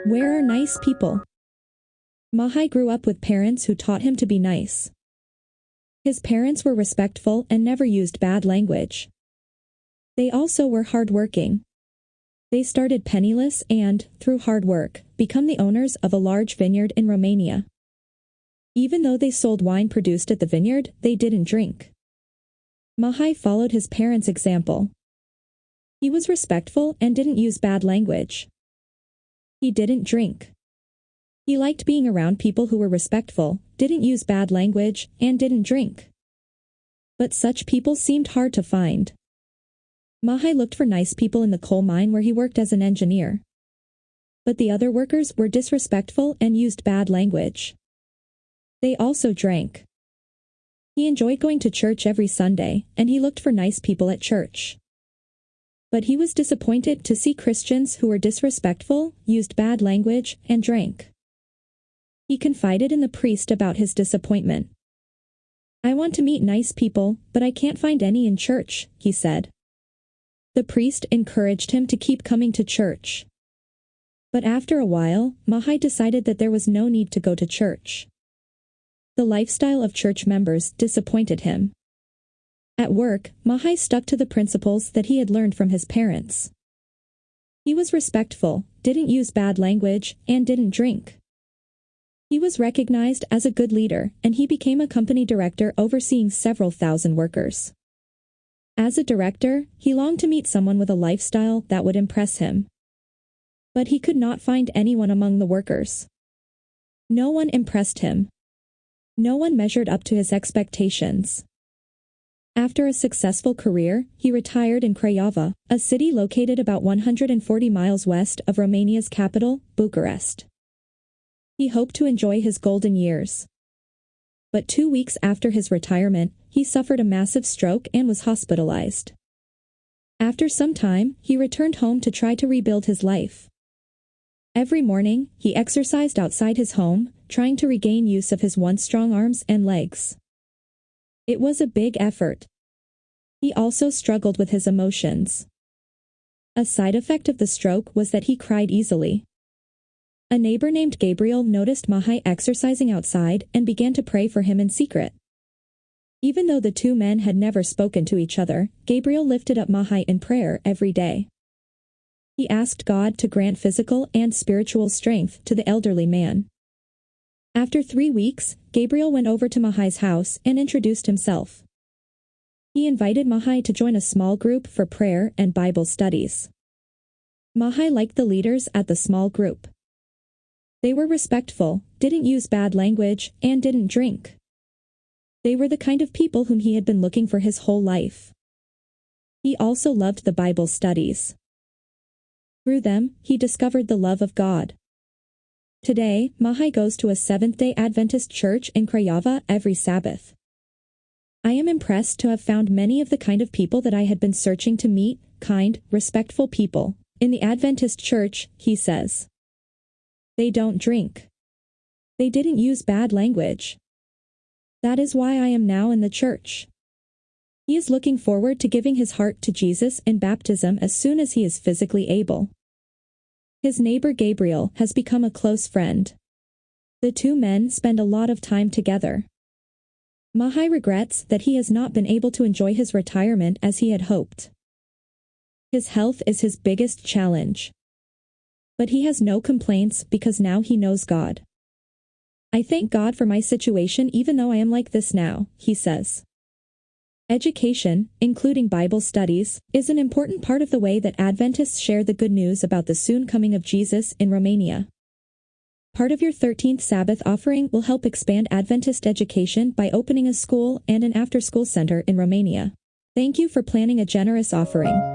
Where are nice people? Moisei grew up with parents who taught him to be nice. His parents were respectful and never used bad language. They also were hard-working. They started penniless and, through hard work, become the owners of a large vineyard in Romania. Even though they sold wine produced at the vineyard, they didn't drink. Moisei followed his parents' example. He was respectful and didn't use bad language. He didn't drink. He liked being around people who were respectful, didn't use bad language, and didn't drink. But such people seemed hard to find. Moisei looked for nice people in the coal mine where he worked as an engineer. But the other workers were disrespectful and used bad language. They also drank. He enjoyed going to church every Sunday, and he looked for nice people at church. But he was disappointed to see Christians who were disrespectful, used bad language, and drank. He confided in the priest about his disappointment. "I want to meet nice people, but I can't find any in church," he said. The priest encouraged him to keep coming to church. But after a while, Moisei decided that there was no need to go to church. The lifestyle of church members disappointed him. At work, Moisei stuck to the principles that he had learned from his parents. He was respectful, didn't use bad language, and didn't drink. He was recognized as a good leader, and he became a company director overseeing several thousand workers. As a director, he longed to meet someone with a lifestyle that would impress him. But he could not find anyone among the workers. No one impressed him. No one measured up to his expectations. After a successful career, he retired in Craiova, a city located about 140 miles west of Romania's capital, Bucharest. He hoped to enjoy his golden years. But 2 weeks after his retirement, he suffered a massive stroke and was hospitalized. After some time, he returned home to try to rebuild his life. Every morning, he exercised outside his home, trying to regain use of his once strong arms and legs. It was a big effort. He also struggled with his emotions. A side effect of the stroke was that he cried easily. A neighbor named Gabriel noticed Moisei exercising outside and began to pray for him in secret. Even though the two men had never spoken to each other, Gabriel lifted up Moisei in prayer every day. He asked God to grant physical and spiritual strength to the elderly man. After 3 weeks, Gabriel went over to Moisei's house and introduced himself. He invited Moisei to join a small group for prayer and Bible studies. Moisei liked the leaders at the small group. They were respectful, didn't use bad language, and didn't drink. They were the kind of people whom he had been looking for his whole life. He also loved the Bible studies. Through them, he discovered the love of God. Today, Moisei goes to a Seventh-day Adventist Church in Craiova every Sabbath. "I am impressed to have found many of the kind of people that I had been searching to meet, kind, respectful people, in the Adventist Church," he says. They don't drink. They didn't use bad language. That is why I am now in the church. He is looking forward to giving his heart to Jesus in baptism as soon as he is physically able. His neighbor Gabriel has become a close friend. The two men spend a lot of time together. Moisei regrets that he has not been able to enjoy his retirement as he had hoped. His health is his biggest challenge. But he has no complaints because now he knows God. "I thank God for my situation even though I am like this now," he says. Education, including Bible studies, is an important part of the way that Adventists share the good news about the soon coming of Jesus in Romania. Part of your 13th Sabbath offering will help expand Adventist education by opening a school and an after-school center in Romania. Thank you for planning a generous offering.